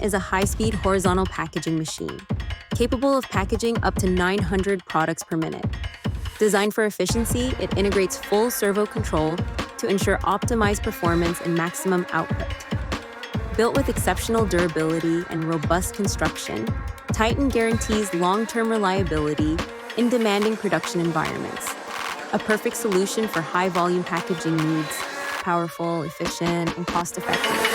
is a high-speed horizontal packaging machine, capable of packaging up to 900 products per minute. Designed for efficiency, it integrates full servo control to ensure optimized performance and maximum output. Built with exceptional durability and robust construction, Titan guarantees long-term reliability in demanding production environments. A perfect solution for high-volume packaging needs, powerful, efficient, and cost-effective.